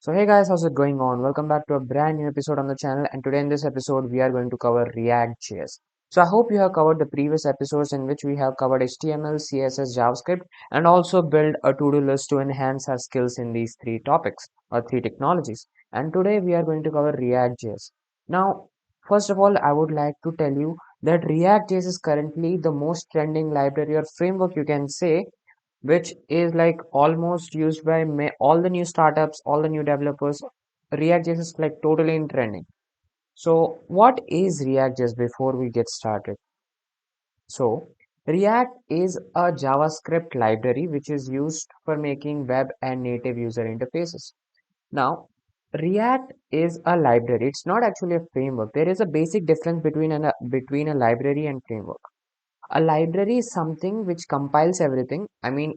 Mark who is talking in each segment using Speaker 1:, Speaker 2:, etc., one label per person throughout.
Speaker 1: So hey guys, how's it going on? Welcome back to a brand new episode on the channel, and today in this episode we are going to cover reactjs. So I hope you have covered the previous episodes in which we have covered HTML, CSS, JavaScript, and also build a to-do list to enhance our skills in these three topics or three technologies. And today we are going to cover reactjs. Now, first of all, I would like to tell you that reactjs is currently the most trending library or framework you can say, which is like almost used by all the new startups, all the new developers. React.js is like totally in trending. So, what is React.js before we get started? So, React is a JavaScript library which is used for making web and native user interfaces. Now, React is a library. It's not actually a framework. There is a basic difference between a library and framework. A library is something which compiles everything. I mean,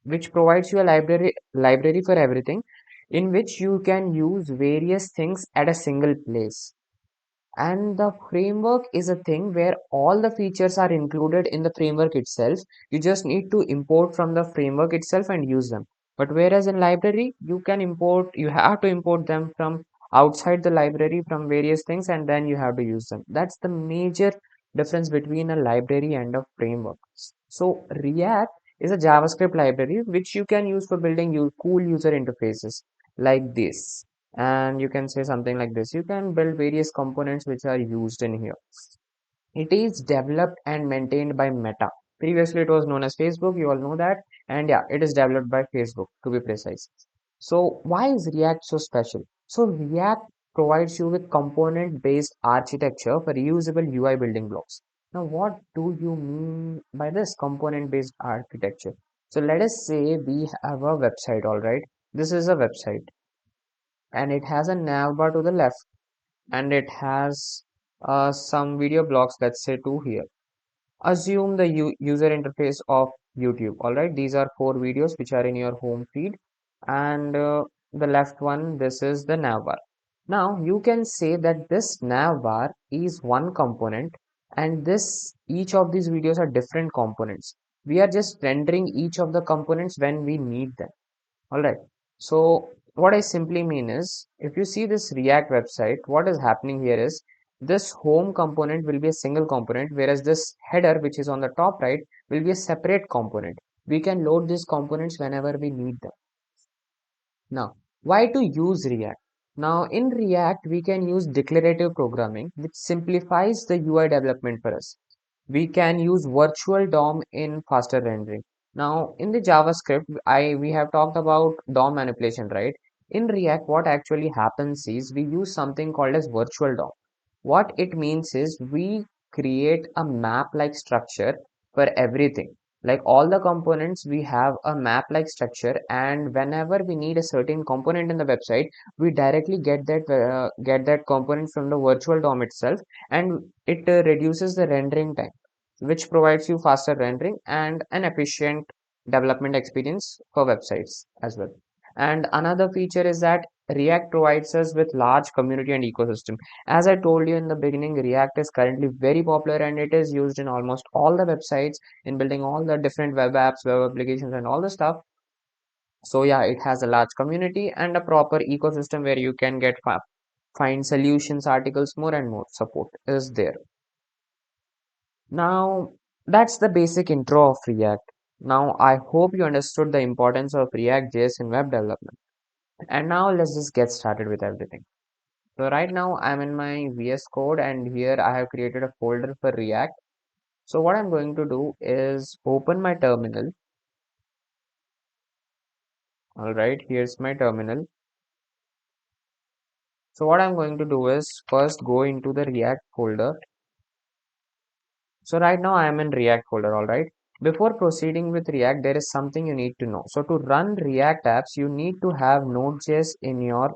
Speaker 1: which provides you a library for everything, in which you can use various things at a single place. And the framework is a thing where all the features are included in the framework itself. You just need to import from the framework itself and use them. But whereas in library, you have to import them from outside the library from various things, and then you have to use them. That's the major difference between a library and a framework. So React is a JavaScript library which you can use for building cool user interfaces like this. And you can say something like this: you can build various components which are used in here. It is developed and maintained by Meta. Previously it was known as Facebook, you all know that. And yeah, it is developed by Facebook, to be precise. So why is React so special? So React provides you with component based architecture for reusable UI building blocks. Now what do you mean by this component based architecture? So let us say we have a website. All right, this is a website and it has a navbar to the left, and it has some video blocks, let's say two here. Assume the user interface of YouTube. All right, these are four videos which are in your home feed, and the left one, this is the navbar. Now you can say that this navbar is one component, and this each of these videos are different components. We are just rendering each of the components when we need them. All right. So what I simply mean is, if you see this React website, what is happening here is this home component will be a single component, whereas this header, which is on the top right, will be a separate component. We can load these components whenever we need them. Now, why to use React? Now, in React, we can use declarative programming, which simplifies the UI development for us. We can use virtual DOM in faster rendering. Now, in the JavaScript, we have talked about DOM manipulation, right? In React, what actually happens is we use something called as virtual DOM. What it means is we create a map-like structure for everything. Like all the components, we have a map-like structure, and whenever we need a certain component in the website, we directly get that component from the virtual DOM itself, and it reduces the rendering time, which provides you faster rendering and an efficient development experience for websites as well. And another feature is that React provides us with large community and ecosystem. As I told you in the beginning, React is currently very popular and it is used in almost all the websites in building all the different web apps, web applications, and all the stuff. So yeah, it has a large community and a proper ecosystem where you can find solutions, articles, more and more support is there. Now, that's the basic intro of React. Now, I hope you understood the importance of React.js in web development. And now let's just get started with everything. So right now I'm in my VS Code, and here I have created a folder for React. So what I'm going to do is open my terminal. All right, here's my terminal. So what I'm going to do is first go into the React folder. So right now I am in React folder, all right. Before proceeding with React, there is something you need to know. So to run React apps, you need to have Node.js in your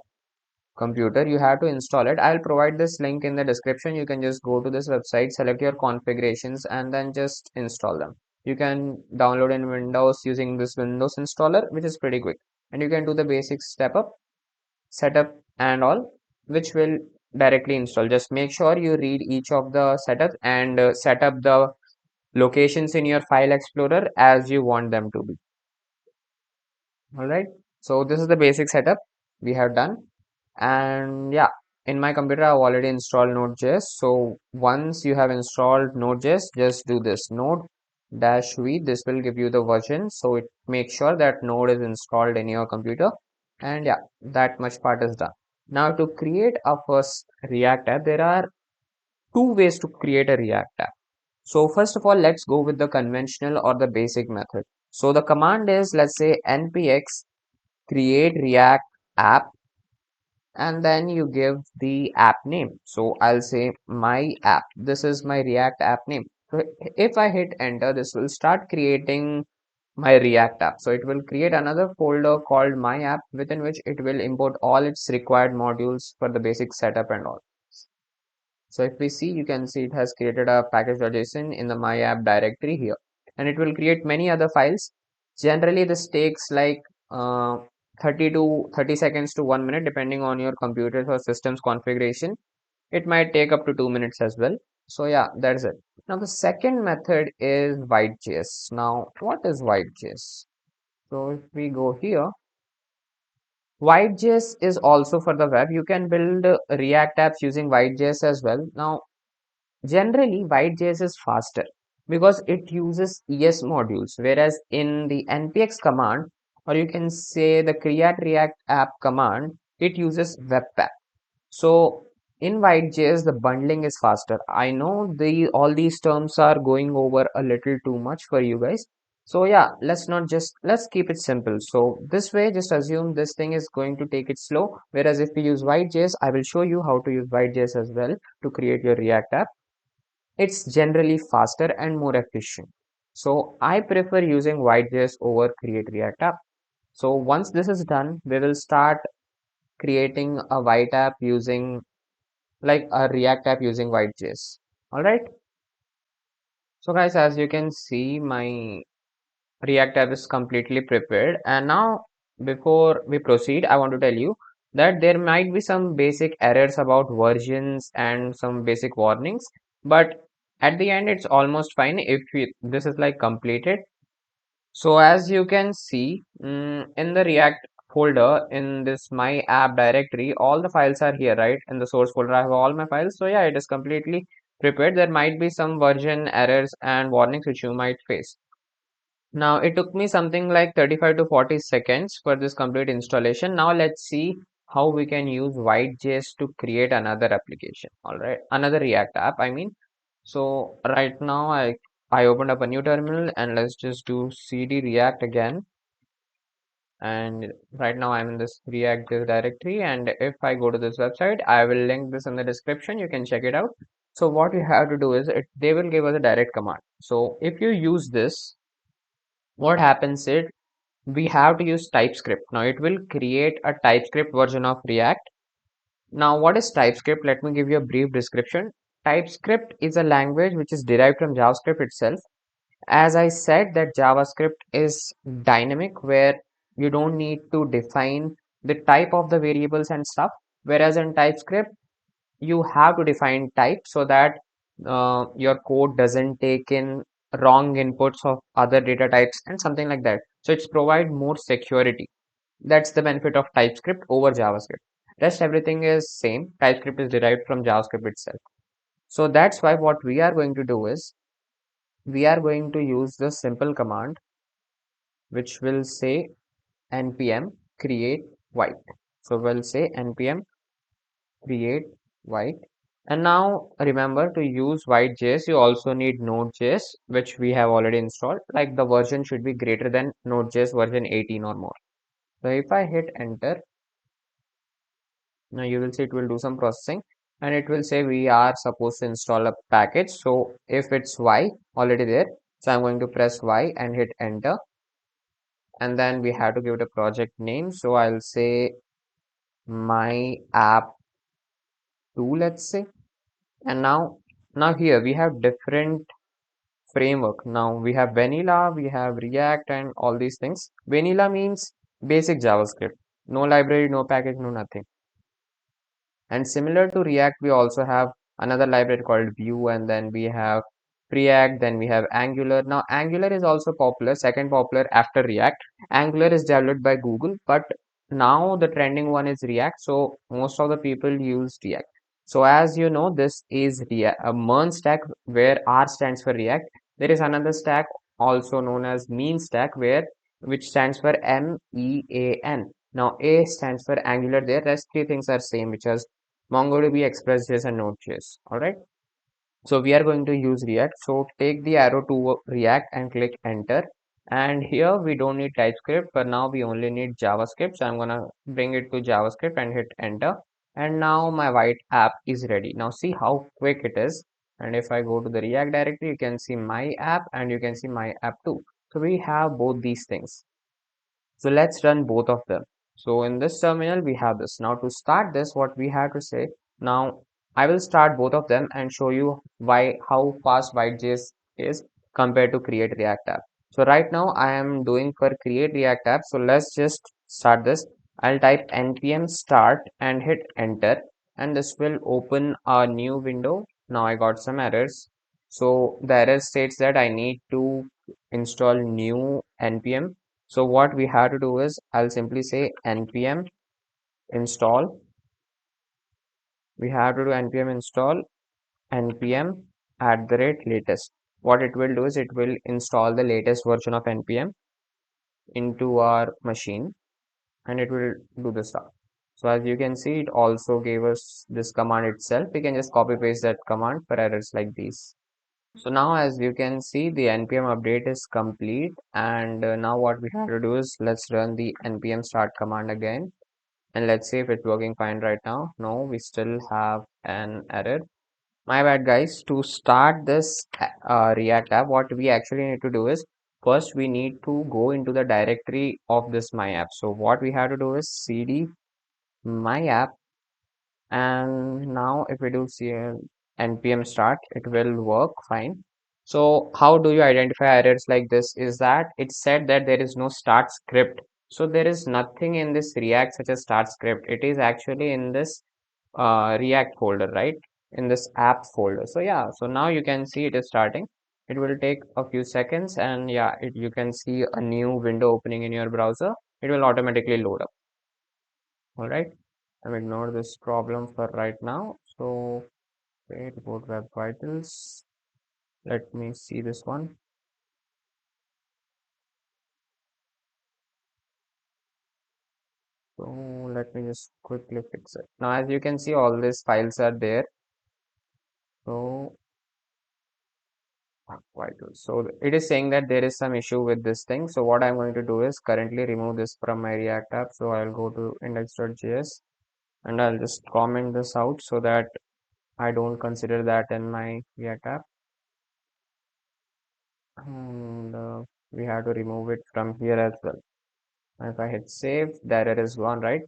Speaker 1: computer. You have to install it. I'll provide this link in the description. You can just go to this website, select your configurations, and then just install them. You can download in Windows using this Windows installer, which is pretty quick, and you can do the basic step up setup and all, which will directly install. Just make sure you read each of the setups and set up the locations in your file explorer as you want them to be. All right, so this is the basic setup. we have done. And yeah, in my computer I've already installed Node.js. So once you have installed Node.js, just do this node dash v. This will give you the version, so it makes sure that Node is installed in your computer. And yeah, that much part is done. Now to create a first React app, there are two ways to create a React app. So first of all, let's go with the conventional or the basic method. So the command is, let's say, npx create react app, and then you give the app name. So I'll say my app. This is my React app name. So if I hit enter, this will start creating my React app. So it will create another folder called my app, within which it will import all its required modules for the basic setup and all. So if we see, you can see it has created a package.json in the my app directory here, and it will create many other files. Generally, this takes like 30 to 30 seconds to 1 minute, depending on your computer's or system's configuration. It might take up to 2 minutes as well. So yeah, that's it. Now the second method is Vite.js. Now, what is Vite.js? So if we go here, Vite.js is also for the web. You can build React apps using Vite.js as well. Now, generally, Vite.js is faster because it uses ES modules, whereas in the npx command, or you can say the create react app command, it uses webpack. So in Vite.js, the bundling is faster. I know the all these terms are going over a little too much for you guys. So yeah, let's keep it simple. So this way, just assume this thing is going to take it slow. Whereas if we use Vite.js, I will show you how to use Vite.js as well to create your React app. It's generally faster and more efficient. So I prefer using Vite.js over create React app. So once this is done, we will start creating a Vite app using like a React app using Vite.js. All right. So guys, as you can see, my React app is completely prepared. And now, before we proceed, I want to tell you that there might be some basic errors about versions and some basic warnings, but at the end, it's almost fine if this is like completed. So as you can see, in the React folder in this my app directory, all the files are here, right? In the source folder, I have all my files. So yeah, it is completely prepared. There might be some version errors and warnings which you might face. Now it took me something like 35 to 40 seconds for this complete installation. Now let's see how we can use Vite.js to create another application. All right, another React app, I mean. So right now I opened up a new terminal, and let's just do cd react again. And right now I'm in this React directory, and if I go to this website, I will link this in the description. You can check it out. So what you have to do is they will give us a direct command. So if you use this, what happens is we have to use TypeScript. Now it will create a TypeScript version of React. Now what is TypeScript? Let me give you a brief description. TypeScript is a language which is derived from JavaScript itself. As I said, that JavaScript is dynamic, where you don't need to define the type of the variables and stuff. Whereas in TypeScript, you have to define type so that your code doesn't take in wrong inputs of other data types and something like that. So it's provide more security. That's the benefit of TypeScript over JavaScript. Rest everything is same. TypeScript is derived from JavaScript itself. So that's why what we are going to do is we are going to use the simple command which will say npm create Vite. So we'll say npm create Vite. And now remember, to use Vite.js, you also need Node.js, which we have already installed. Like the version should be greater than Node.js version 18 or more. So if I hit enter, now you will see it will do some processing, and it will say we are supposed to install a package. So if it's Y already there, so I'm going to press Y and hit enter. And then we have to give it a project name. So I'll say my app 2, let's say. And now here we have different framework. Now we have vanilla, we have React, and all these things. Vanilla means basic JavaScript, no library, no package, no nothing. And similar to React, we also have another library called Vue, and then we have Preact, then we have Angular. Now Angular is also popular, second popular after React. Angular is developed by Google, but now the trending one is React. So most of the people use React. So as you know, this is React, a Mern stack where R stands for React. There is another stack also known as mean stack where which stands for MEAN. Now A stands for Angular. There, rest three things are same, which is MongoDB, ExpressJS, and Node.js. All right. So we are going to use React. So take the arrow to React and click enter. And here we don't need TypeScript. For now, we only need JavaScript. So I'm gonna bring it to JavaScript and hit enter. And now my white app is ready. Now see how quick it is. And if I go to the React directory, you can see my app and you can see my app too. So we have both these things. So let's run both of them. So in this terminal, we have this. Now to start this, what we have to say, now I will start both of them and show you how fast Vite.js is compared to create React app. So right now I am doing for create React app. So let's just start this. I'll type npm start and hit enter and this will open a new window. Now I got some errors. So the error states that I need to install new npm. So what we have to do is I'll simply say npm install. We have to do npm install npm at the rate latest. What it will do is it will install the latest version of npm into our machine and it will do the stuff. So as you can see, it also gave us this command itself. We can just copy paste that command for errors like these. So now as you can see, the npm update is complete and now what we have to do is let's run the npm start command again. And let's see if it's working fine right now. No, we still have an error. My bad, guys. To start this React app, what we actually need to do is first we need to go into the directory of this my app. So what we have to do is cd my app, and now if we do npm start, it will work fine. So how do you identify errors like this is that it said that there is no start script. So there is nothing in this React such as start script. It is actually in this React folder, right? In this app folder. So yeah, so now you can see it is starting. It will take a few seconds and yeah, you can see a new window opening in your browser. It will automatically load up. All right. I'm ignore this problem for right now. So wait, about web vitals. Let me see this one. So let me just quickly fix it. Now, as you can see, all these files are there. So vitals. So it is saying that there is some issue with this thing. So what I'm going to do is currently remove this from my React app. So I'll go to index.js and I'll just comment this out so that I don't consider that in my React app. And we have to remove it from here as well. If I hit save, the error is gone, right?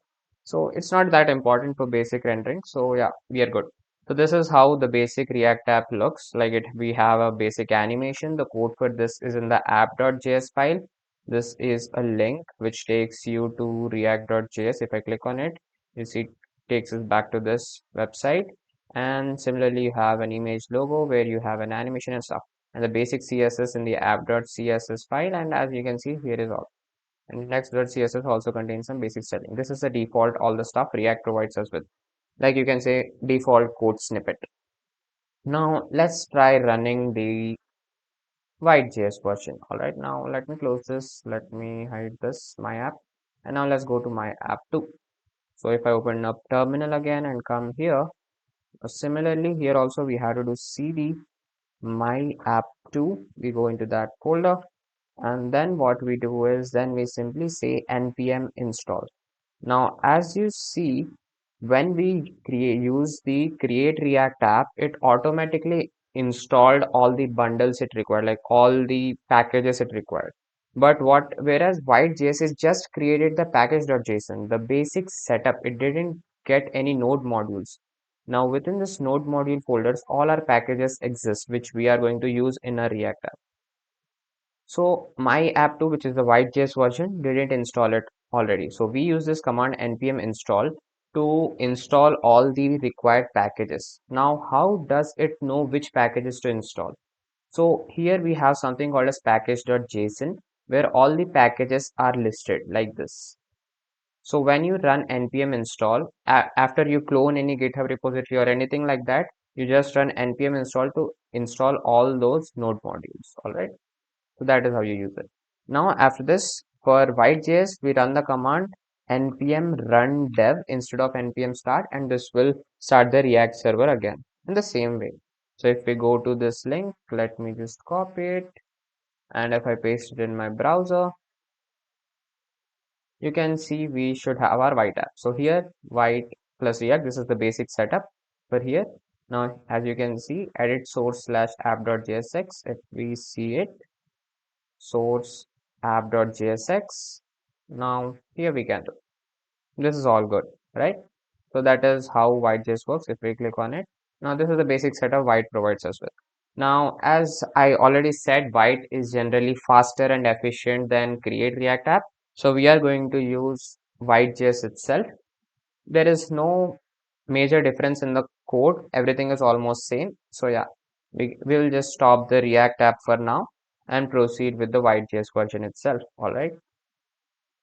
Speaker 1: So it's not that important for basic rendering. So yeah, we are good. So this is how the basic React app looks like. It we have a basic animation. The code for this is in the app.js file. This is a link which takes you to react.js. If I click on it, you see it takes us back to this website. And similarly, you have an image logo where you have an animation and stuff. And the basic CSS in the app.css file. And as you can see, here is all. And next.css also contains some basic setting. This is the default, all the stuff React provides us with. Like you can say default code snippet. Now let's try running the Vite.js version. All right, now let me close this. Let me hide this, my app. And now let's go to my app too. So if I open up terminal again and come here, similarly here also we have to do cd my app 2. We go into that folder and then what we do is then we simply say npm install. Now, as you see, when we use the create React app, it automatically installed all the bundles it required, like all the packages it required. But whereas Vite.js is just created the package.json, the basic setup, it didn't get any node modules. Now, within this node module folders, all our packages exist, which we are going to use in a React app. So my app 2, which is the Vite.js version, didn't install it already. So we use this command npm install to install all the required packages. Now, how does it know which packages to install? So here we have something called as package.json where all the packages are listed like this. So when you run npm install, after you clone any GitHub repository or anything like that, you just run npm install to install all those node modules. All right. So that is how you use it. Now after this, for Vite.js, we run the command npm run dev instead of npm start, and this will start the React server again in the same way. So if we go to this link, let me just copy it, and if I paste it in my browser, you can see we should have our Vite app. So here, Vite plus React, this is the basic setup for here. Now, as you can see, edit source slash app.jsx, if we see it, source app.jsx. Now here we can do. This is all good, right? So that is how Vite.js works. If we click on it, now this is the basic setup Vite provides as well. Now, as I already said, Vite is generally faster and efficient than Create React app. So we are going to use Vite.js itself. There is no major difference in the code. Everything is almost same. So yeah, we will just stop the React app for now and proceed with the Vite.js version itself. All right.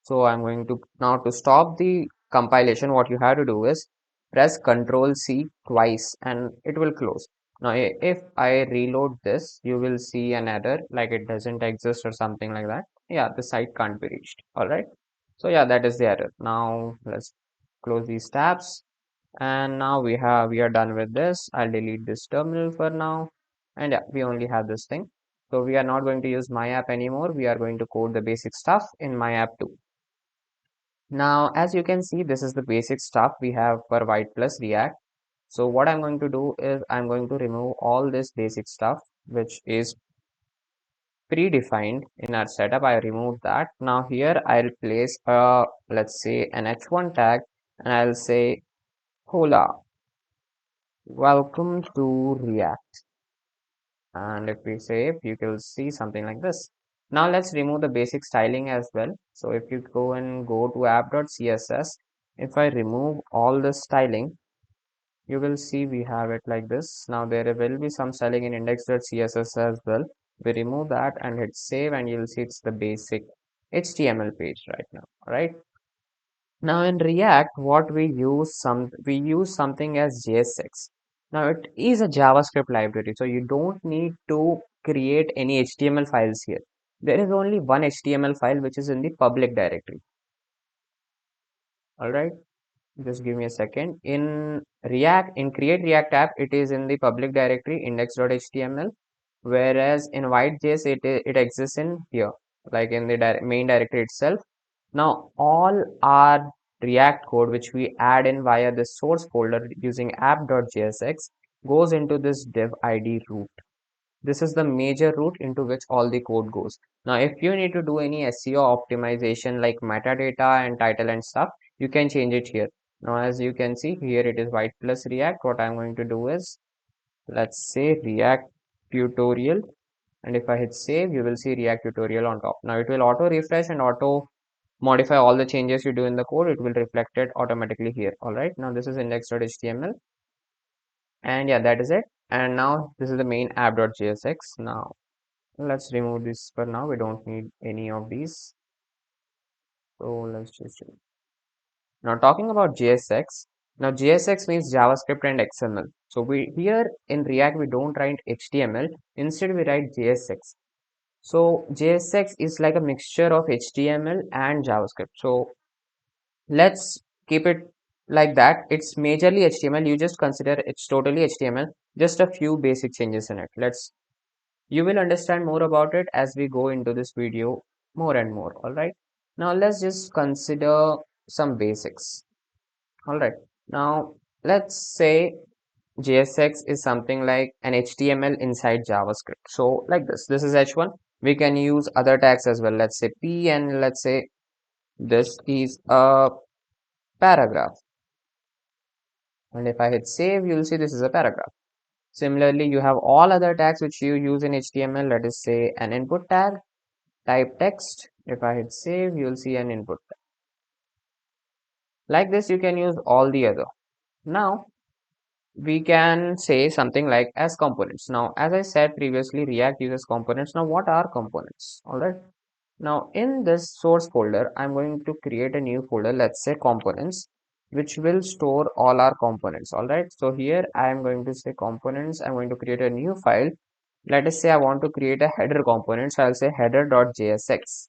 Speaker 1: So I'm going to now, to stop the compilation, what you have to do is press Control C twice and it will close. Now, if I reload this, you will see an error like it doesn't exist or something like that. Yeah, the site can't be reached. All right. So yeah, that is the error. Now let's close these tabs. And now we are done with this. I'll delete this terminal for now. And yeah, we only have this thing. So we are not going to use my app anymore. We are going to code the basic stuff in my app too. Now, as you can see, this is the basic stuff we have for Vite plus React. So what I'm going to do is I'm going to remove all this basic stuff, which is predefined in our setup. I removed that. Now here I'll place let's say an h1 tag, and I'll say, hola, welcome to React. And if we save, you will see something like this. Now let's remove the basic styling as well. So if you go to app.css, if I remove all the styling, you will see we have it like this. Now there will be some styling in index.css as well. We remove that and hit save, and you'll see it's the basic HTML page right now. All right. Now in React, what we use something as JSX. Now it is a JavaScript library, so you don't need to create any HTML files here. There is only one HTML file which is in the public directory. All right, just give me a second. In Create React app, it is in the public directory index.html, whereas in Vite.js it exists in here, like in the main directory itself. Now, all our React code, which we add in via the source folder using app.jsx, goes into this dev ID root. This is the major route into which all the code goes. Now, if you need to do any SEO optimization like metadata and title and stuff, you can change it here. Now, as you can see here, it is Vite plus React. What I'm going to do is, let's say React tutorial. And if I hit save, you will see React tutorial on top. Now, it will auto refresh and auto modify all the changes you do in the code. It will reflect it automatically here. All right. Now, this is index.html. And yeah, that is it. And now this is the main app.jsx. Now, let's remove this for now. We don't need any of these. So let's just now talking about JSX. Now JSX means JavaScript and XML. So we here in React we don't write HTML. Instead we write JSX. So JSX is like a mixture of HTML and JavaScript. So let's keep it like that. It's majorly HTML. You just consider it's totally HTML. Just a few basic changes in it. You will understand more about it as we go into this video more and more. All right. Now let's just consider some basics. All right. Now let's say JSX is something like an HTML inside JavaScript. So like this is H1. We can use other tags as well. Let's say P, and let's say this is a paragraph. And if I hit save, you'll see this is a paragraph. Similarly, you have all other tags which you use in HTML. Let us say an input tag, type text. If I hit save, you'll see an input tag. Like this, you can use all the other. Now, we can say something like as components. Now, as I said previously, React uses components. Now, what are components? All right. Now in this source folder, I'm going to create a new folder, let's say components, which will store all our components. All right. So here I am going to say components. I'm going to create a new file. Let us say I want to create a header component. So I'll say header.jsx.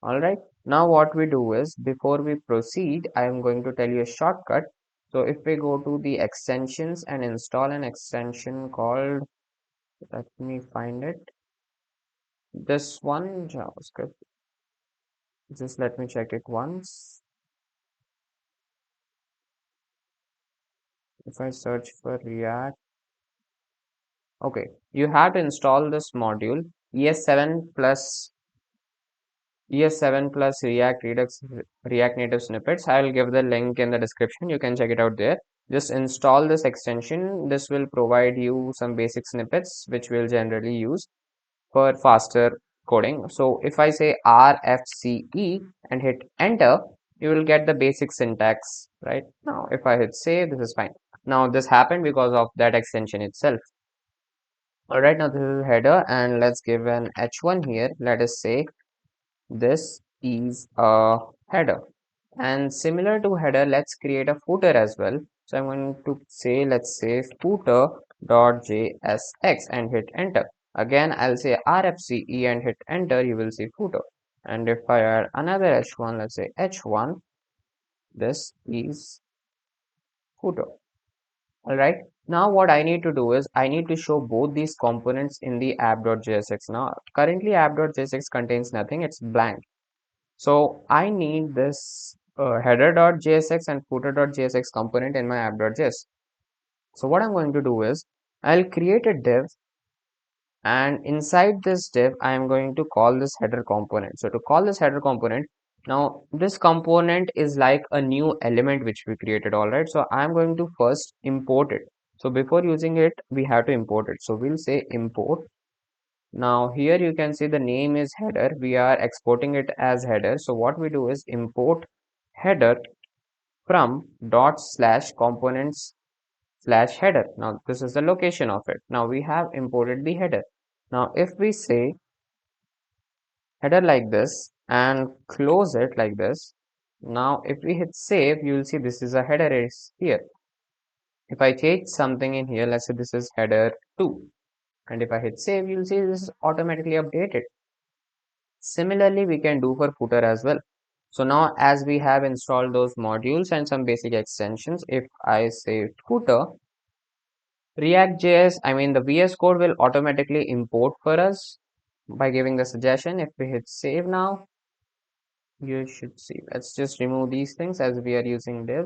Speaker 1: All right. Now what we do is before we proceed, I am going to tell you a shortcut. So if we go to the extensions and install an extension called, let me find it, this one JavaScript. Just let me check it once. If I search for React, okay, you have to install this module ES7 plus ES7 plus React Redux React Native snippets. I will give the link in the description. You can check it out there. Just install this extension. This will provide you some basic snippets which we'll generally use for faster coding. So if I say RFCE and hit enter, you will get the basic syntax right now. If I hit save, this is fine. Now this happened because of that extension itself. All right, now this is header and let's give an h1 here. Let us say this is a header. And similar to header, let's create a footer as well. So I'm going to say, let's say footer.jsx and hit enter. Again, I'll say RFCE and hit enter, you will see footer. And if I add another h1, let's say h1, this is footer. All right. Now what I need to do is I need to show both these components in the app.jsx. Now, currently app.jsx contains nothing, it's blank. So I need this header.jsx and footer.jsx component in my app.js. So what I'm going to do is I'll create a div, and inside this div I am going to call this header component. So to call this header component, now this component is like a new element which we created. All right, so I'm going to first import it. So before using it we have to import it. So we'll say import. Now here you can see the name is header. We are exporting it as header. So what we do is import header from dot slash components slash header. Now this is the location of it. Now we have imported the header. Now if we say header like this and close it like this, now if we hit save, you will see this is a header is here. If I change something in here, let's say this is header 2. And if I hit save, you'll see this is automatically updated. Similarly, we can do for footer as well. So now as we have installed those modules and some basic extensions, if I say footer, reactjs, I mean the VS Code will automatically import for us by giving the suggestion. If we hit save now, you should see. Let's just remove these things as we are using div.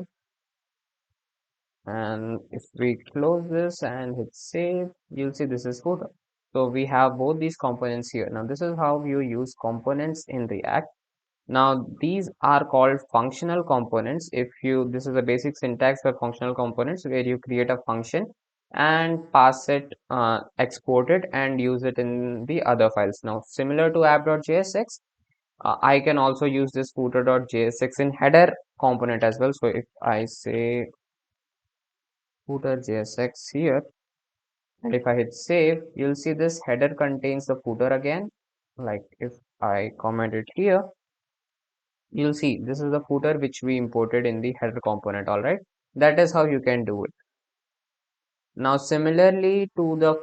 Speaker 1: And if we close this and hit save, you'll see this is footer. So we have both these components here. Now this is how you use components in React. Now these are called functional components. If you, this is a basic syntax for functional components where you create a function and pass it, export it and use it in the other files. Now similar to app.jsx, I can also use this footer.jsx in header component as well. So if I say footer.jsx here and if I hit save, you'll see this header contains the footer again. Like if I comment it here, you'll see this is the footer which we imported in the header component. All right, that is how you can do it. Now similarly to the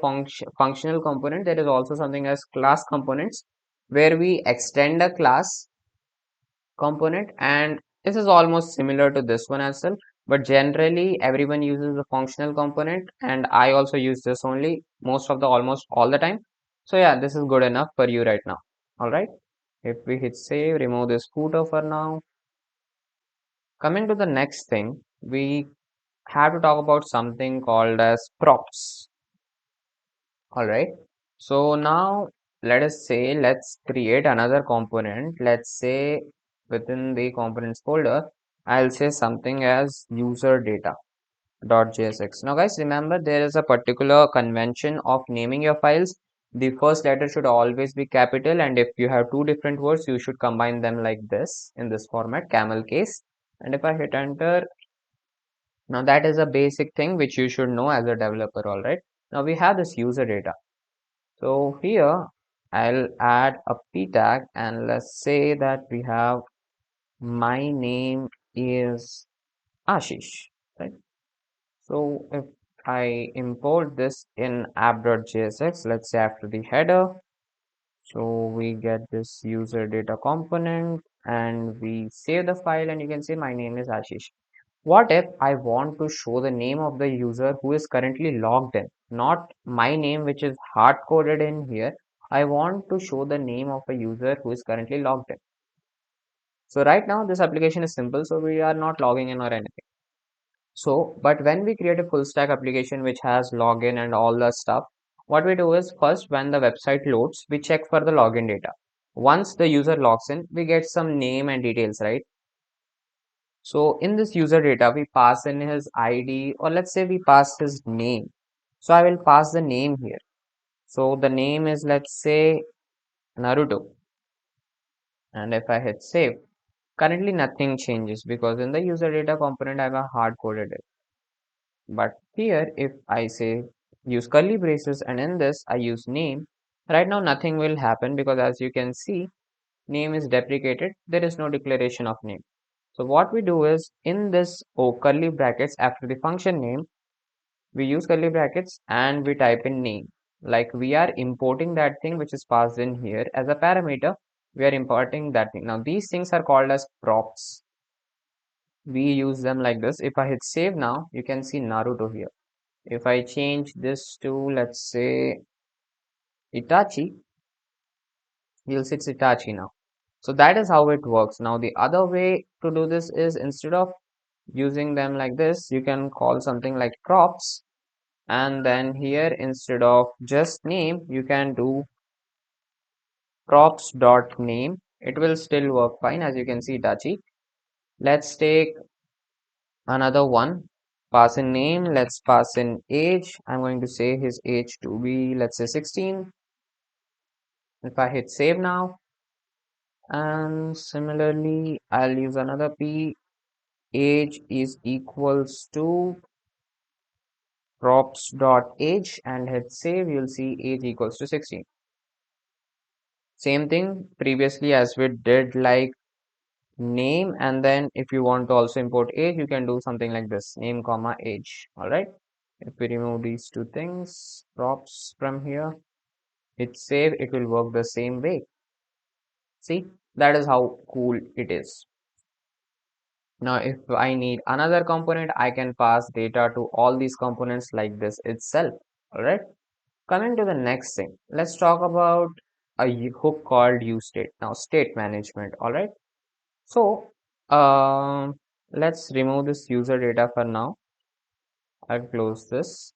Speaker 1: functional component, there is also something as class components where we extend a class component, and this is almost similar to this one as well, but generally everyone uses the functional component and I also use this only most of the almost all the time. So yeah, this is good enough for you right now. All right, if we hit save, remove this footer for now. Coming to the next thing, we have to talk about something called as props. All right. So now let us say, let's create another component. Let's say within the components folder, I'll say something as user data.jsx. Now guys, remember there is a particular convention of naming your files. The first letter should always be capital, and if you have two different words, you should combine them like this in this format, camel case. And if I hit enter, now that is a basic thing which you should know as a developer. All right. Now we have this user data. So here I'll add a p tag and let's say that we have my name is Ashish, right? So if I import this in app.jsx, let's say after the header, so we get this user data component and we save the file and you can say my name is Ashish. What if I want to show the name of the user who is currently logged in, not my name which is hard coded in here. I want to show the name of a user who is currently logged in. So right now this application is simple, so we are not logging in or anything. So, but when we create a full stack application which has login and all the stuff, what we do is first when the website loads, we check for the login data. Once the user logs in, we get some name and details, right? So in this user data, we pass in his ID or let's say we pass his name. So I will pass the name here. So the name is let's say Naruto. And if I hit save, currently nothing changes because in the user data component I have hard coded it. But here, if I say use curly braces and in this I use name, right now nothing will happen because as you can see, name is deprecated. There is no declaration of name. So what we do is in this curly brackets after the function name, we use curly brackets and we type in name. Like we are importing that thing which is passed in here as a parameter. We are importing that thing. Now these things are called as props. We use them like this. If I hit save now, you can see Naruto here. If I change this to, let's say, Itachi, you'll see it's Itachi now. So that is how it works. Now, the other way to do this is instead of using them like this, you can call something like props. And then here, instead of just name, you can do props.name. It will still work fine, as you can see Itachi. Let's take another one. Pass in name. Let's pass in age. I'm going to say his age to be, let's say, 16. If I hit save now, and similarly, I'll use another p, age is equals to props.age and hit save, you'll see age equals to 16. Same thing previously as we did like name, and then if you want to also import age, you can do something like this, name comma age. All right. If we remove these two things, props from here, hit save, it will work the same way. See, that is how cool it is. Now, if I need another component, I can pass data to all these components like this itself. All right. Coming to the next thing, let's talk about a hook called useState. Now, state management. All right. So, let's remove this user data for now. I'll close this.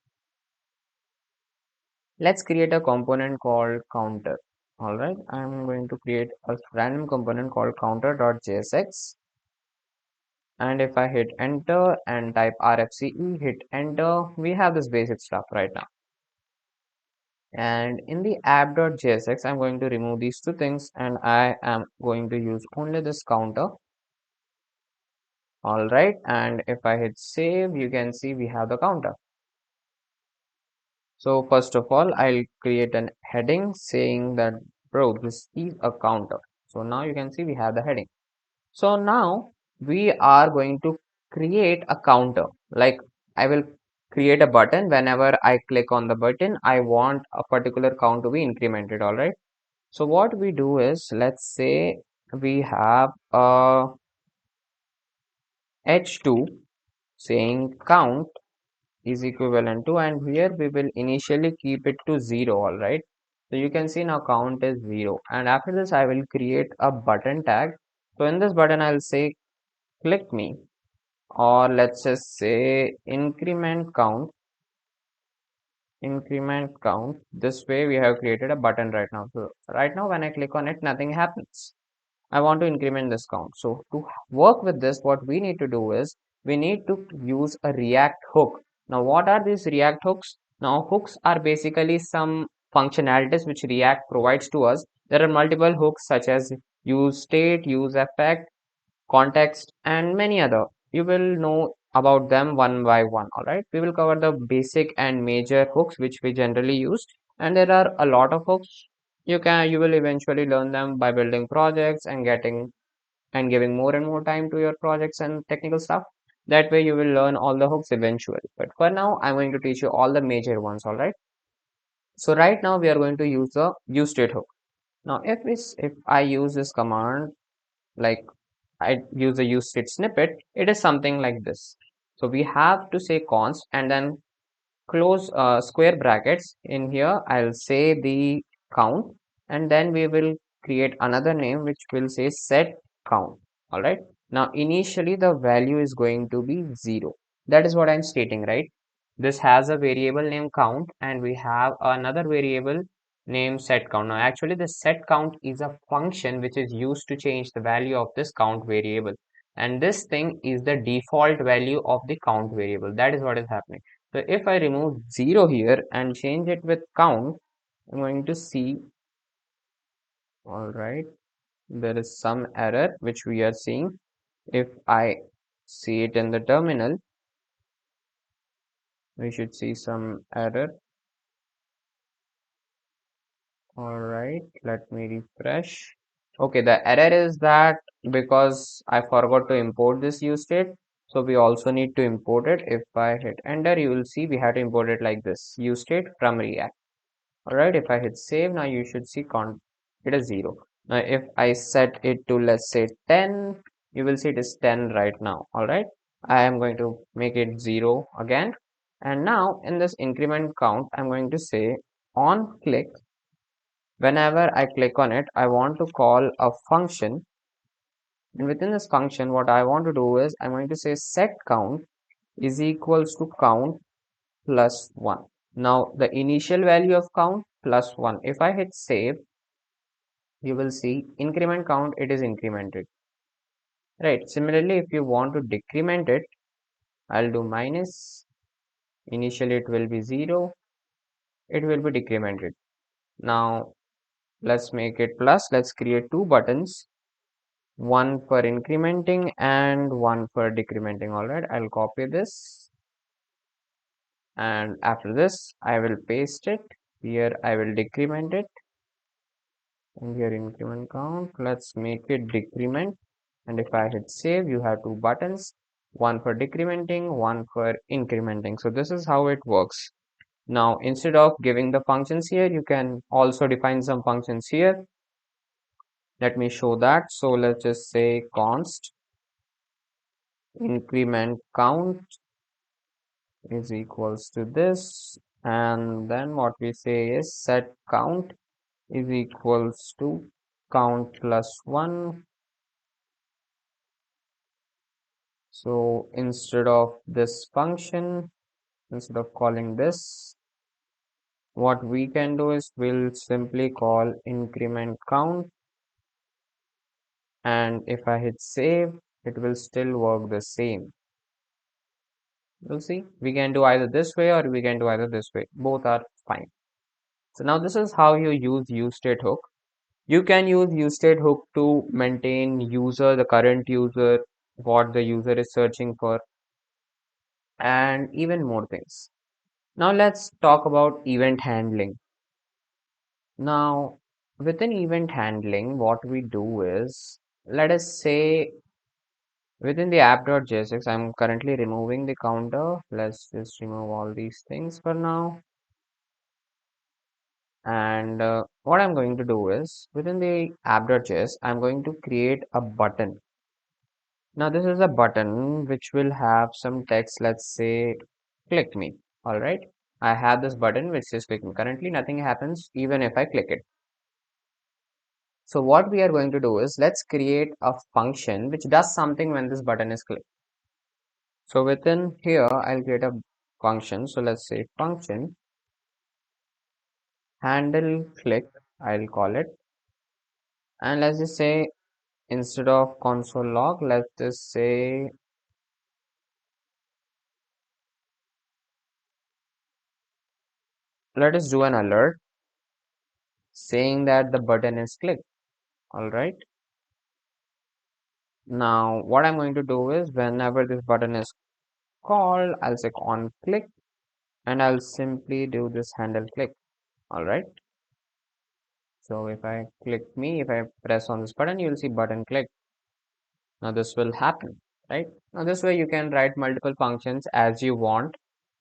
Speaker 1: Let's create a component called counter. All right. I'm going to create a random component called counter.jsx. And if I hit enter and type RFCE, hit enter, we have this basic stuff right now. And in the app.jsx, I'm going to remove these two things and I am going to use only this counter. All right. And if I hit save, you can see we have the counter. So first of all, I'll create an heading saying that, bro, this is a counter. So now you can see we have the heading. So now we are going to create a counter. Like I will create a button. Whenever I click on the button, I want a particular count to be incremented. All right. So what we do is, let's say we have a h2 saying count is equivalent to, and here we will initially keep it to 0. All right. So you can see now count is 0. And after this, I will create a button tag. So in this button, I'll say click me, or let's just say increment count. This way we have created a button right now. So right now when I click on it, nothing happens. I want to increment this count. So to work with this, what we need to do is we need to use a react hook. Now what are these react hooks? Now hooks are basically some functionalities which react provides to us. There are multiple hooks such as useState, useEffect, context, and many other. You will know about them one by one. All right. We will cover the basic and major hooks which we generally use. And there are a lot of hooks. You will eventually learn them by building projects and getting and giving more and more time to your projects and technical stuff. That way you will learn all the hooks eventually. But for now, I'm going to teach you all the major ones, all right? So right now we are going to use the useState hook. Now if I use this command, like I use the useState snippet, it is something like this. So we have to say const and then close square brackets. In here I'll say the count, and then we will create another name which will say set count. All right, now initially the value is going to be 0. That is what I'm stating, right? This has a variable name count and we have another variable name set count. Now actually the set count is a function which is used to change the value of this count variable, and this thing is the default value of the count variable. That is what is happening. So if I remove 0 here and change it with count, I'm going to see, all right, there is some error which we are seeing. If I see it in the terminal, we should see some error. All right, let me refresh. Okay, the error is that because I forgot to import this use state, so we also need to import it. If I hit enter, you will see we have to import it like this, use state from React. Alright, if I hit save, now you should see it is 0. Now if I set it to, let's say, 10, you will see it is 10 right now. Alright, I am going to make it 0 again. And now in this increment count, I'm going to say on click. Whenever I click on it, I want to call a function. And within this function, what I want to do is I'm going to say set count is equals to count plus 1. Now the initial value of count plus 1. If I hit save, you will see increment count, it is incremented. Right. Similarly, if you want to decrement it, I'll do minus. Initially it will be 0. It will be decremented. Now let's make it plus. Let's create two buttons. One for incrementing and one for decrementing. Alright, I'll copy this. And after this, I will paste it. Here I will decrement it. And here increment count, let's make it decrement. And if I hit save, you have two buttons, one for decrementing, one for incrementing. So this is how it works. Now instead of giving the functions here, you can also define some functions here. Let me show that. So let's just say const increment count is equals to this, and then what we say is set count is equals to count plus 1. So instead of this function, instead of calling this, what we can do is we'll simply call increment count. And if I hit save, it will still work the same. You'll see, we can do either this way or we can do either this way. Both are fine. So now this is how you use useState hook. You can use useState hook to maintain user, the current user, what the user is searching for, and even more things. Now let's talk about event handling. Now, within event handling, what we do is, let us say within the app.js, I'm currently removing the counter. Let's just remove all these things for now. And what I'm going to do is, within the app.js, I'm going to create a button. Now, this is a button which will have some text, let's say, click me. All right. I have this button which says click me. Currently, nothing happens even if I click it. So what we are going to do is let's create a function which does something when this button is clicked. So within here, I'll create a function. So let's say function handle click, I'll call it. And let's just say instead of console log, let's just say let us do an alert saying that the button is clicked. All right. Now what I'm going to do is whenever this button is called, I'll say on click and I'll simply do this handle click. All right. So if I click me, if I press on this button, you'll see button click. Now this will happen, right? Now this way you can write multiple functions as you want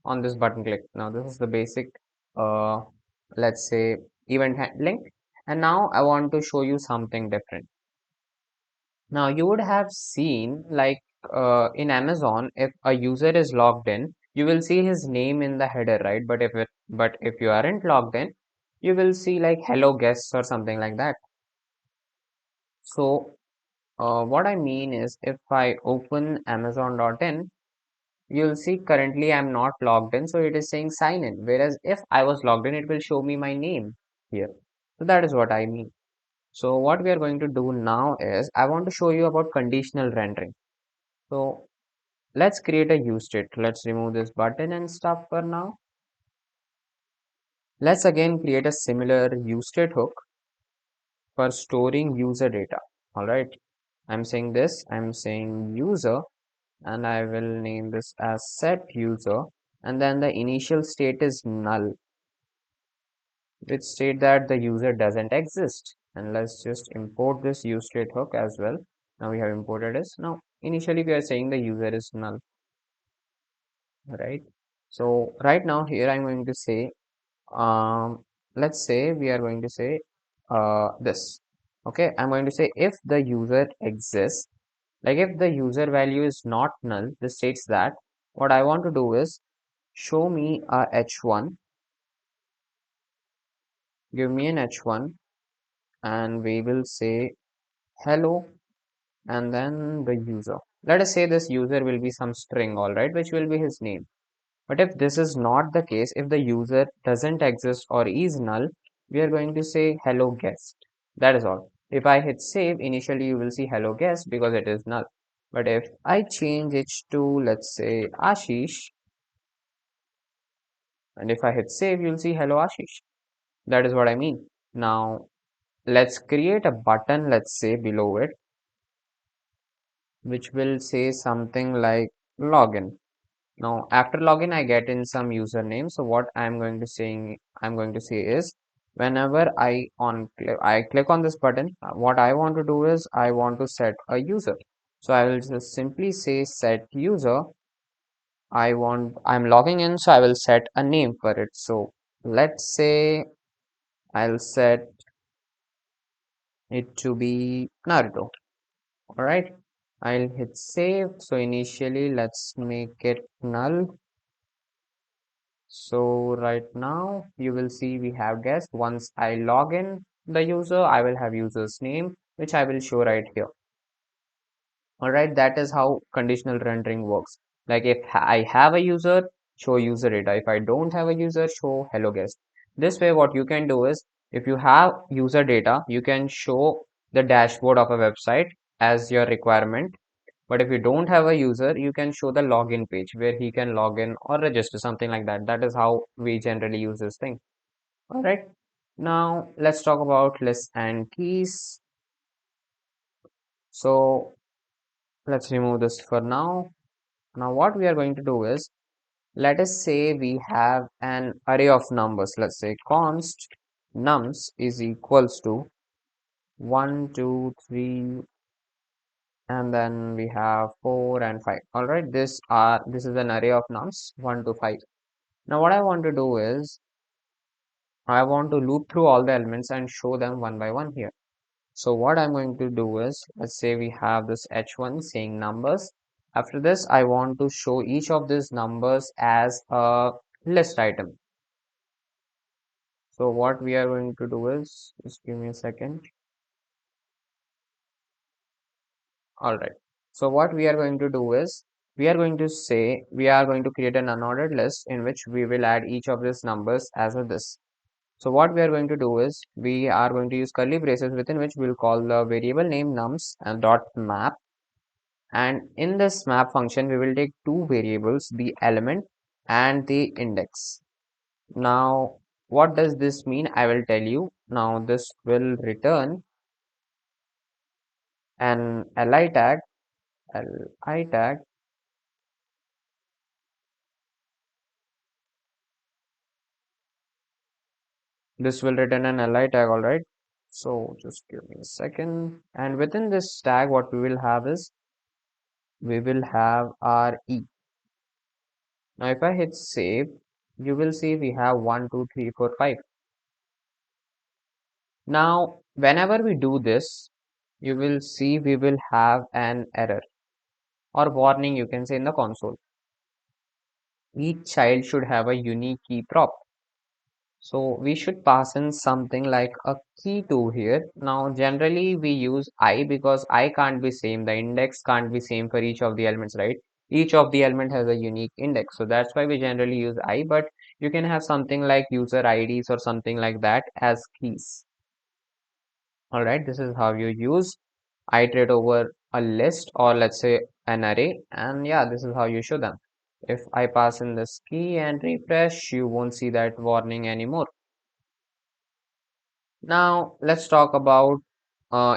Speaker 1: on this button click. Now this is the basic, uh, let's say event handling. And now I want to show you something different. Now you would have seen like in Amazon, if a user is logged in, you will see his name in the header, right? But if you aren't logged in, you will see like hello guests or something like that. So what I mean is if I open Amazon.in, you'll see currently I'm not logged in, so it is saying sign in. Whereas if I was logged in, it will show me my name here. So that is what I mean. So what we are going to do now is I want to show you about conditional rendering. So let's create a use state. Let's remove this button and stuff for now. Let's again create a similar use state hook for storing user data. All right. I'm saying user, and I will name this as set user, and then the initial state is null, which state that the user doesn't exist. And let's just import this use state hook as well. Now we have imported this. Now initially we are saying the user is null, right? So right now here I'm going to say, let's say we are going to say this. Okay, I'm going to say if the user exists, like if the user value is not null, this states that what I want to do is show me a h1, give me an h1, and we will say hello and then the user. Let us say this user will be some string, all right, which will be his name. But if this is not the case, if the user doesn't exist or is null, we are going to say hello guest. That is all. If I hit save, initially you will see hello guest because it is null. But if I change it to, let's say, Ashish, and if I hit save, you'll see hello Ashish. That is what I mean. Now, let's create a button, let's say, below it, which will say something like login. Now, after login, I get in some username. So what I'm going to say is, whenever I click on this button, what I want to do is I want to set a user. So I will just simply say set user. I'm logging in, so I will set a name for it. So let's say I'll set it to be Naruto. All right. I'll hit save. So initially, let's make it null. So right now you will see we have guest. Once I log in the user, I will have user's name, which I will show right here. All right, that is how conditional rendering works. Like if I have a user, show user data. If I don't have a user, show hello guest. This way, what you can do is if you have user data, you can show the dashboard of a website as your requirement. But if you don't have a user, you can show the login page where he can log in or register, something like that. That is how we generally use this thing. All right. Now let's talk about lists and keys. So let's remove this for now. Now what we are going to do is, let us say we have an array of numbers. Let's say const nums is equals to 1, 2, 3, and then we have 4 and 5. All right, this is an array of nums 1 to 5. Now what I want to do is I want to loop through all the elements and show them one by one here. So what I'm going to do is, let's say we have this h1 saying numbers. After this, I want to show each of these numbers as a list item. So what we are going to do is, just give me a second. All right. So what we are going to do is, we are going to say, we are going to create an unordered list in which we will add each of these numbers as a this. So what we are going to do is we are going to use curly braces within which we'll call the variable name nums and dot map. And in this map function, we will take two variables, the element and the index. Now, what does this mean? I will tell you. Now, this will return an li tag. This will return an li tag, all right. So just give me a second. And within this tag, what we will have is we will have our E. Now, if I hit save, you will see we have 1, 2, 3, 4, 5. Now, whenever we do this, you will see we will have an error or warning, you can say, in the console. Each child should have a unique key prop. So we should pass in something like a key to here. Now, generally we use I because I can't be same. The index can't be same for each of the elements, right? Each of the element has a unique index. So that's why we generally use I, but you can have something like user IDs or something like that as keys. All right, this is how you use iterate over a list or let's say an array. And yeah, this is how you show them. If I pass in this key and refresh, you won't see that warning anymore. Now let's talk about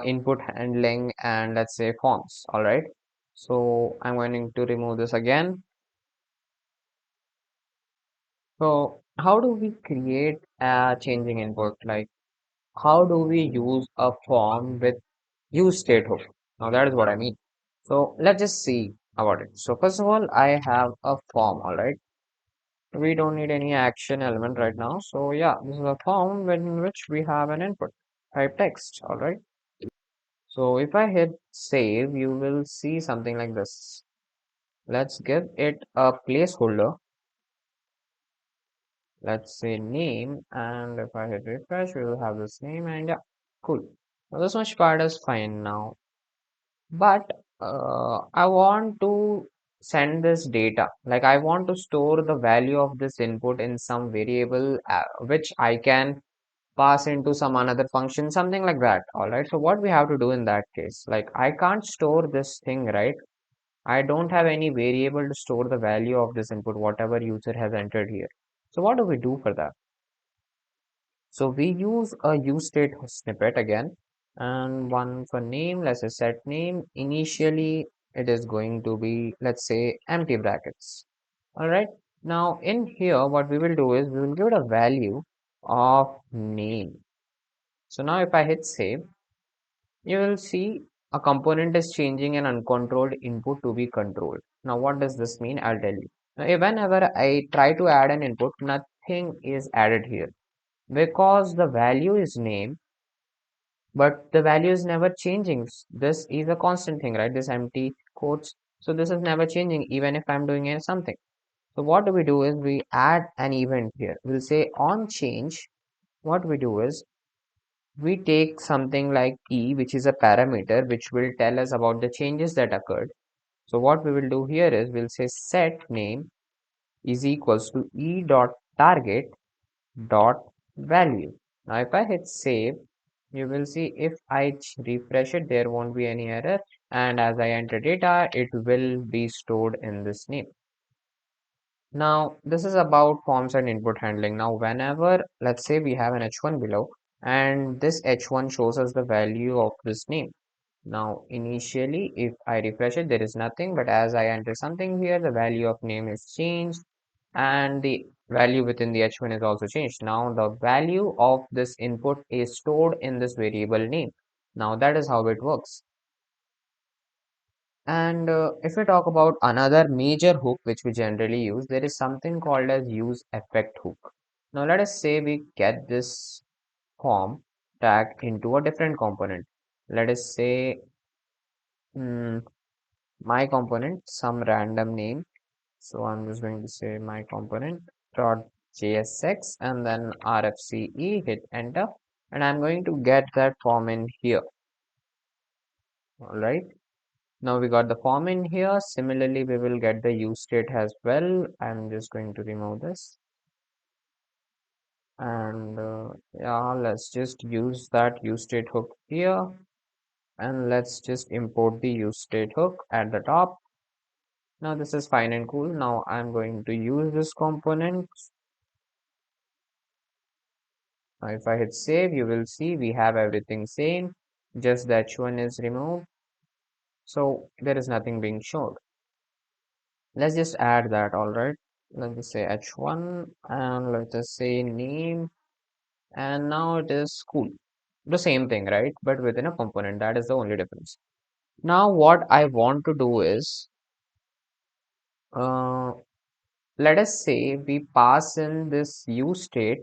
Speaker 1: input handling and let's say forms. All right. So I'm going to remove this again. So how do we create a changing input? Like how do we use a form with use state hook? Now that is what I mean. So let's just see about it. So first of all, I have a form. All right. We don't need any action element right now. So yeah, this is a form in which we have an input type text. All right. So if I hit save, you will see something like this. Let's give it a placeholder. Let's say name, and if I hit refresh, we will have this name, and yeah, cool. Now this much part is fine now, but I want to send this data. Like I want to store the value of this input in some variable which I can pass into some another function, something like that. All right. So what we have to do in that case, like I can't store this thing, right? I don't have any variable to store the value of this input, whatever user has entered here. So what do we do for that? So we use a useState snippet again, and one for name, let's say set name. Initially, it is going to be, let's say, empty brackets. All right. Now in here, what we will do is we will give it a value of name. So now if I hit save, you will see a component is changing an uncontrolled input to be controlled. Now, what does this mean? I'll tell you. Now, whenever I try to add an input, nothing is added here because the value is name, but the value is never changing. This is a constant thing, right? This empty quotes. So this is never changing even if I'm doing something. So what do we do is we add an event here. We'll say on change. What we do is we take something like e, which is a parameter which will tell us about the changes that occurred. So what we will do here is we'll say set name is equals to e dot target dot value. Now if I hit save, you will see if I refresh it, there won't be any error. And as I enter data, it will be stored in this name. Now, this is about forms and input handling. Now, whenever, let's say we have an h1 below, and this h1 shows us the value of this name. Now, initially, if I refresh it, there is nothing, but as I enter something here, the value of name is changed, and the value within the h1 is also changed. Now, the value of this input is stored in this variable name. Now, that is how it works. And if we talk about another major hook which we generally use, there is something called as use effect hook. Now let us say we get this form tag into a different component. Let us say my component, some random name. So I'm just going to say my component dot jsx and then rfce, hit enter, and I'm going to get that form in here. All right. Now we got the form in here. Similarly, we will get the use state as well. I'm just going to remove this. And yeah, let's just use that use state hook here. And let's just import the use state hook at the top. Now this is fine and cool. Now I'm going to use this component. Now if I hit save, you will see we have everything same. Just that h1 is removed. So there is nothing being shown. Let's just add that, all right. Let's just say h1 and let's just say name, and now it is school. the same thing, right? But within a component, that is the only difference. Now, what I want to do is, uh, let us say we pass in this useState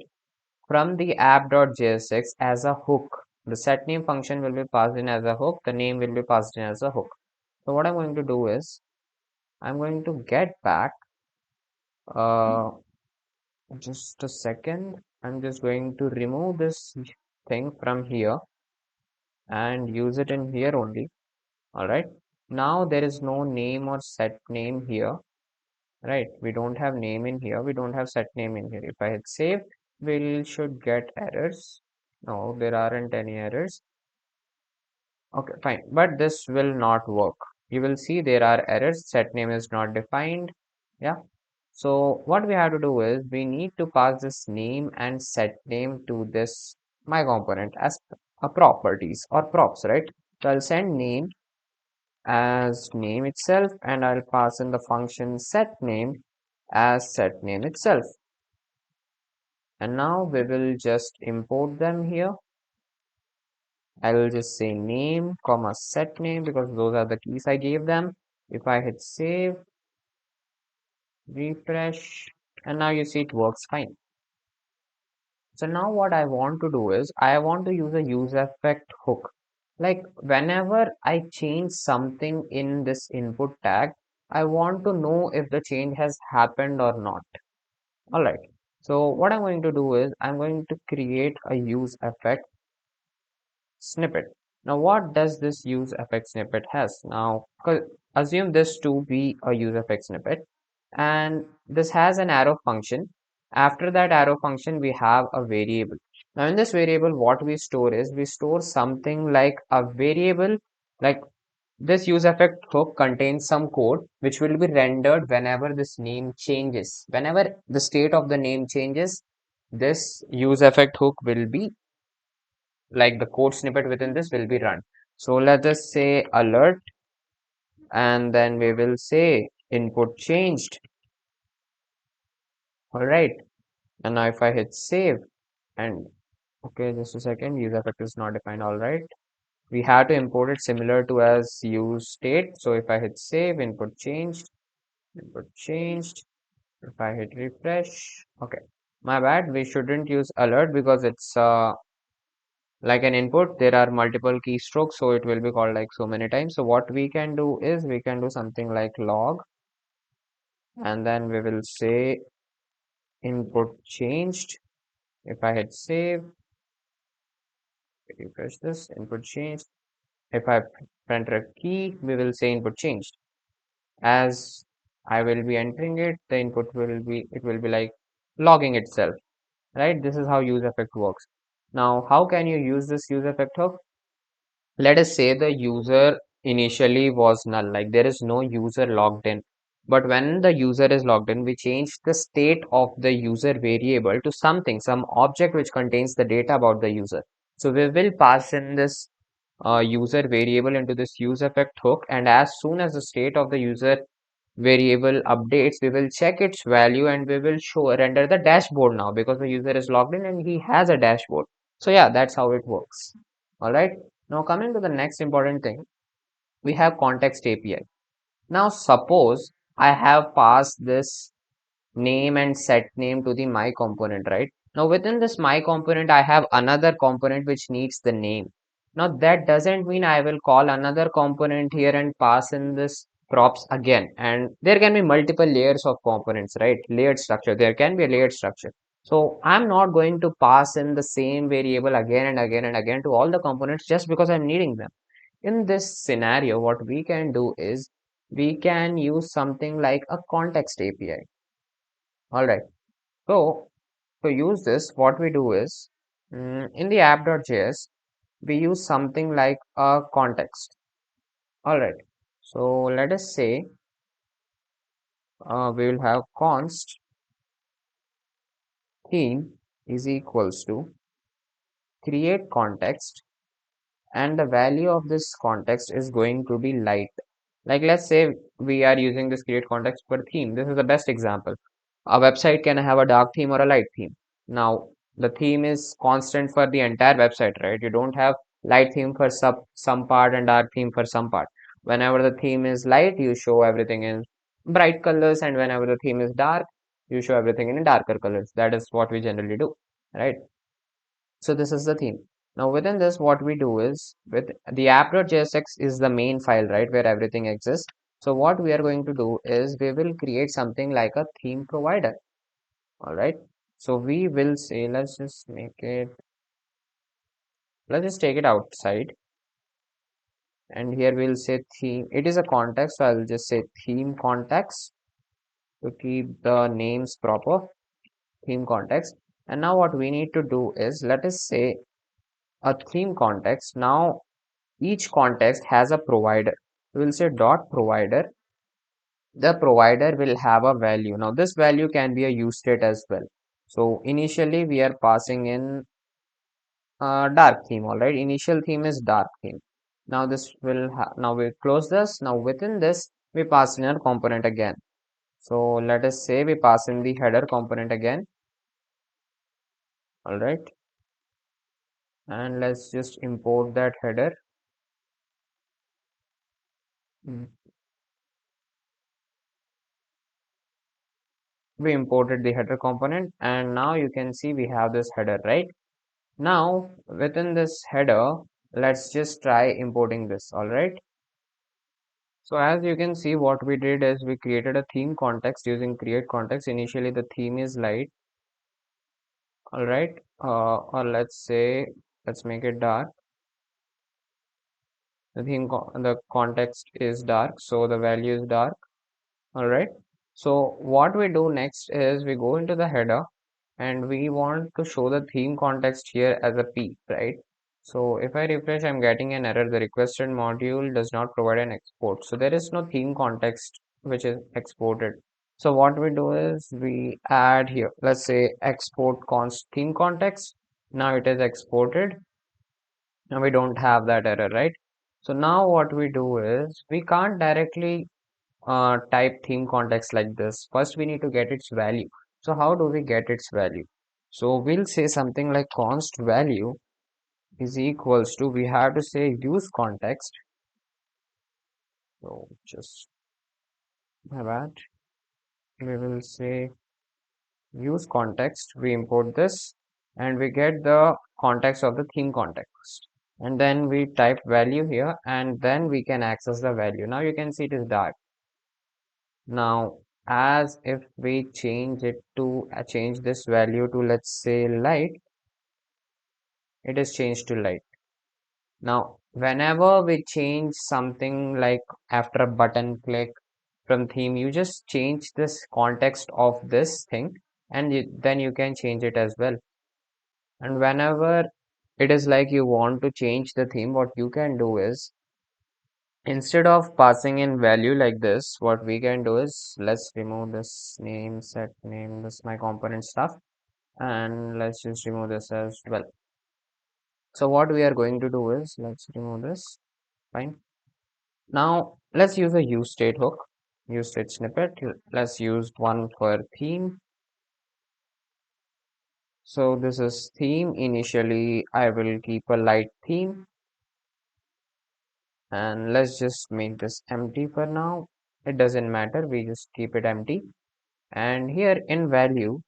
Speaker 1: from the app.jsx as a hook. The setName function will be passed in as a hook. The name will be passed in as a hook. So what I'm going to do is, I'm going to get back, uh, just a second. I'm just going to remove this thing from here and use it in here only. All right. Now there is no name or set name here, right? We don't have name in here. We don't have set name in here. If I hit save, we should get errors. No, there aren't any errors. Okay, fine. But this will not work. You will see there are errors. Set name is not defined. Yeah. So what we have to do is we need to pass this name and set name to this my component as a properties or props, right? So I'll send name as name itself, and I'll pass in the function set name as set name itself. And now we will just import them here. I will just say name comma set name because those are the keys I gave them. If I hit save, refresh, and now you see it works fine. So now what I want to do is I want to use a useEffect hook. Like whenever I change something in this input tag, I want to know if the change has happened or not. All right. So what I'm going to do is I'm going to create a useEffect snippet. Now what does this useEffect snippet has? Now assume this to be a useEffect snippet, and this has an arrow function. After that arrow function, we have a variable. Now in this variable, what we store is we store something like a variable, like this useEffect hook contains some code which will be rendered whenever this name changes. Whenever the state of the name changes, this useEffect hook will be, like the code snippet within this will be run. So let us say alert, and then we will say input changed. All right. And now if I hit save and okay, just a second, use effect is not defined. All right. We have to import it similar to as use state. So if I hit save, input changed, input changed. If I hit refresh, okay. My bad. We shouldn't use alert because it's like an input. There are multiple keystrokes, so it will be called like so many times. So what we can do is we can do something like log, and then we will say input changed. If I hit save, refresh this, input changed. If I enter a key, we will say input changed. As I will be entering it, the input will be, it will be like logging itself, right? This is how use effect works. Now, how can you use this use effect hook? Let us say the user initially was null, like there is no user logged in. But when the user is logged in, we change the state of the user variable to something, some object which contains the data about the user. So we will pass in this user variable into this use effect hook, and as soon as the state of the user variable updates, we will check its value and we will show render the dashboard now because the user is logged in and he has a dashboard. So yeah, that's how it works. All right. Now coming to the next important thing, we have context API. Now suppose I have passed this name and set name to the my component, right? Now within this my component, I have another component which needs the name. Now that doesn't mean I will call another component here and pass in this props again. And there can be multiple layers of components, right? Layered structure. There can be a layered structure. So I'm not going to pass in the same variable again and again and again to all the components just because I'm needing them. In this scenario, what we can do is we can use something like a context API. All right. So to use this, what we do is in the app.js, we use something like a context. All right. So let us say we will have const theme is equals to create context, and the value of this context is going to be light. Like let's say we are using this create context for theme. This is the best example. A website can have a dark theme or a light theme. Now the theme is constant for the entire website, right? You don't have light theme for some part and dark theme for some part. Whenever the theme is light, you show everything in bright colors, and whenever the theme is dark, you show everything in darker colors. That is what we generally do, right? So this is the theme. Now within this, what we do is with the app.jsx is the main file, right, where everything exists. So what we are going to do is we will create something like a theme provider. All right. So we will say, let's just take it outside. And here we'll say theme. It is a context. So I'll just say theme context to keep the names proper, theme context. And now what we need to do is let us say a theme context. Now each context has a provider. We'll say dot provider. The provider will have a value. Now this value can be a use state as well. So initially we are passing in dark theme. All right, initial theme is dark theme. Now this will now we close this. Now within this we pass in a component again. So let us say we pass in the header component again. All right, and let's just import that header. Mm. We imported the header component, and now you can see we have this header, right? Now within this header, let's just try importing this. All right. So as you can see, what we did is we created a theme context using create context. Initially the theme is light. All right. Or let's say, let's make it dark. The context is dark, so the value is dark. All right. So what we do next is we go into the header and we want to show the theme context here as a P, right? So if I refresh, I'm getting an error. The requested module does not provide an export. So there is no theme context which is exported. So what we do is we add here, let's say export const theme context. Now it is exported. Now we don't have that error, right? So now what we do is we can't directly type theme context like this. First, we need to get its value. So how do we get its value? So we'll say something like const value is equals to, we have to say use context. So just my bad. We will say use context. We import this and we get the context of the theme context. And then we type value here and then we can access the value. Now you can see it is dark. Now, as if we change it to change this value to, let's say, light, it is changed to light. Now, whenever we change something like after a button click from theme, you just change this context of this thing and then you can change it as well. And whenever it is like you want to change the theme, what you can do is instead of passing in value like this, what we can do is let's remove this name, set name, this my component stuff, and let's just remove this as well. So what we are going to do is let's remove this. Fine. Now let's use a use state hook, use state snippet. Let's use one for theme. So this is theme. Initially, I will keep a light theme, and let's just make this empty for now. It doesn't matter. We just keep it empty. And here in value,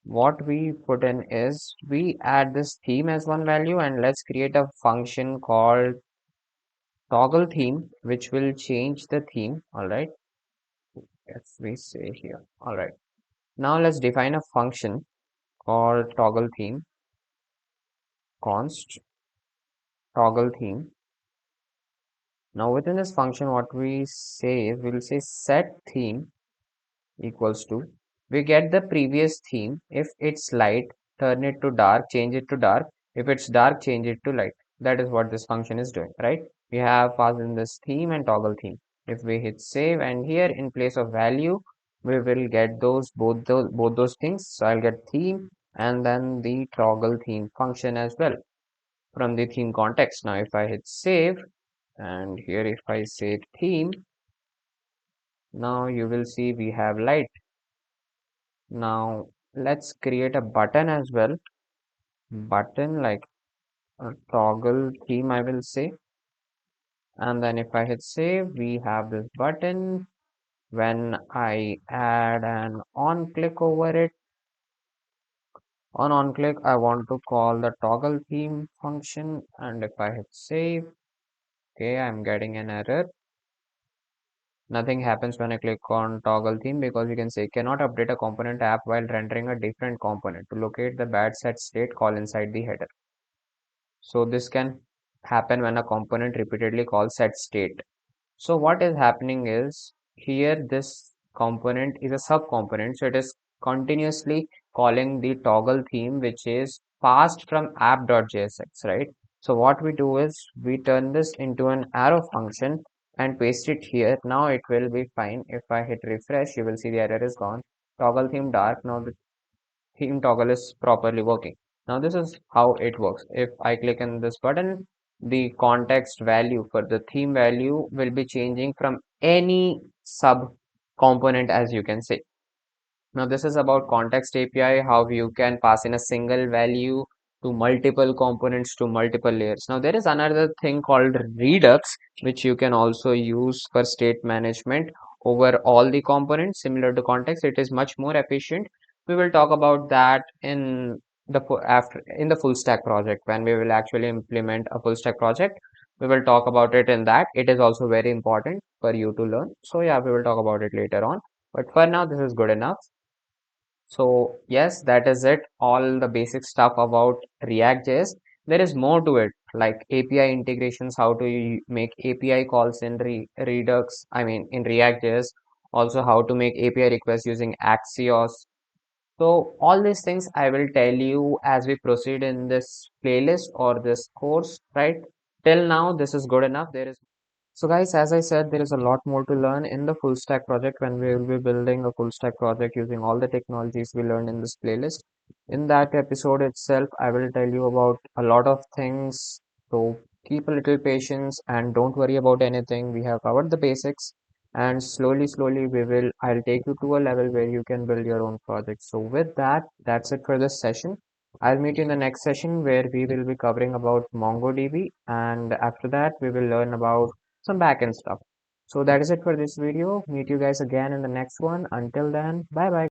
Speaker 1: what we put in is we add this theme as one value and let's create a function called toggle theme, which will change the theme. All right. If we say here, all right. Now let's define a function called toggle theme, const toggle theme. Now within this function, what we say is we'll say set theme equals to, we get the previous theme. If it's light, turn it to dark, change it to dark. If it's dark, change it to light. That is what this function is doing, right? We have passed in this theme and toggle theme. If we hit save, and here in place of value, we will get both those things. So I'll get theme and then the toggle theme function as well from the theme context. Now if I hit save, and here if I say theme, now you will see we have light. Now let's create a button as well. Button like a toggle theme, I will say. And then if I hit save, we have this button. When I add an on click over it, on click, I want to call the toggle theme function. And if I hit save, okay, I'm getting an error. Nothing happens when I click on toggle theme because you can say cannot update a component app while rendering a different component. To locate the bad set state, call inside the header. So this can happen when a component repeatedly calls set state. So what is happening is here this component is a sub component. So it is continuously calling the toggle theme which is passed from app.jsx, right? So what we do is we turn this into an arrow function and paste it here. Now it will be fine. If I hit refresh, you will see the error is gone. Toggle theme dark. Now the theme toggle is properly working. Now this is how it works. If I click on this button, the context value for the theme value will be changing from any sub component, as you can say. Now this is about context API, how you can pass in a single value to multiple components to multiple layers. Now there is another thing called Redux, which you can also use for state management over all the components. Similar to context, it is much more efficient. We will talk about that in after in the full stack project when we will actually implement a full stack project. We will talk about it in that. It is also very important for you to learn. So yeah, we will talk about it later on. But for now, this is good enough. So yes, that is it. All the basic stuff about React.js. There is more to it, like API integrations, how to make API calls in Redux, I mean in React.js. Also how to make API requests using Axios. So all these things I will tell you as we proceed in this playlist or this course, right? Till now, this is good enough. There is so guys, as I said, there is a lot more to learn in the full stack project when we will be building a full stack project using all the technologies we learned in this playlist. In that episode itself, I will tell you about a lot of things. So keep a little patience and don't worry about anything. We have covered the basics and slowly I'll take you to a level where you can build your own project. So with that, that's it for this session. I'll meet you in the next session where we will be covering about MongoDB and after that we will learn about some backend stuff. So that is it for this video. Meet you guys again in the next one. Until then, bye bye.